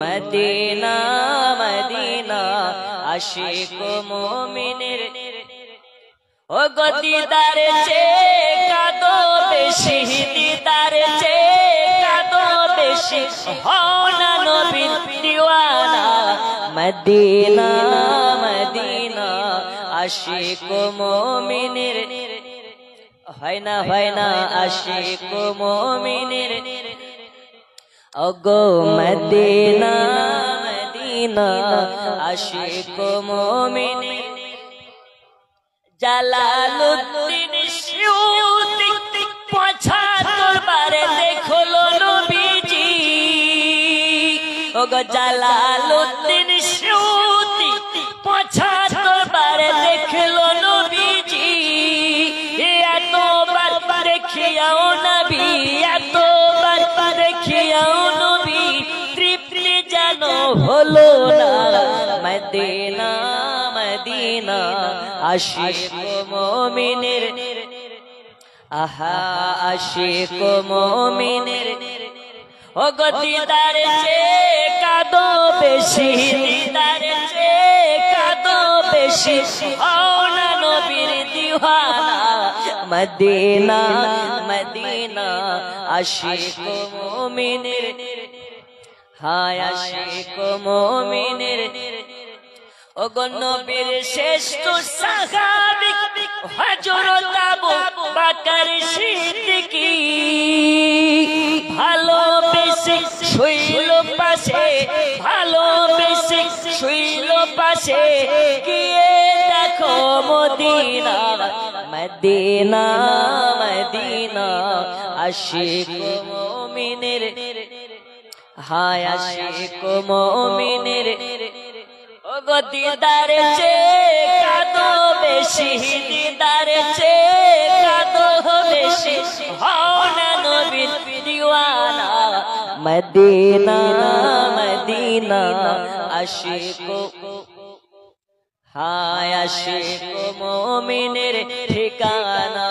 Medina Medina Ashiq মুমিনের ও গো দিদার চে কাদো বেশি দিদার চে কাদো বেশি হও না নবীর দিওয়ানা মদিনা মদিনা আশিক মুমিনের হয় না আশিক মুমিনের ওগো মদিনা মদিনা আশিক মুমিনের জালালউদ্দিন সিউতি ৭৫ বারে দেখলো নবীজি ওগো জালালউদ্দিন সিউতি ৭৫ বারে দেখলো নবীজি এতবার দেখিয়াও নবী এতবার দেখিয়াও নবী তৃপ্তি যেন হলো না মদিনা মদিনা আশিক মুমিনের আহা আশিক মুমিনের ও গো দিদার চে কাদো বেশি দিদার চে কাদো বেশি হও না নবীর দিওয়ানা মদিনা মদিনা আশিক মুমিনের হায় আশিক মুমিনের ও গো নবীর শ্রেষ্ঠ সাহাবী হযরত আবু বকর সিদ্দিকী ভালোবেসে শুইল পাশে ভালোবেসে শুইল পাশে গিয়ে দেখো মদিনা মদিনা মদিনা আশিক মুমিনের হায় আশিক মুমিনের ও গো দিদার চে কাদো বেশি দিদার চে কাদো বেশি হও না নবীর দিওয়ানা মদিনা মদিনা আশিক হায় আশিক মুমিনের ঠিকানা।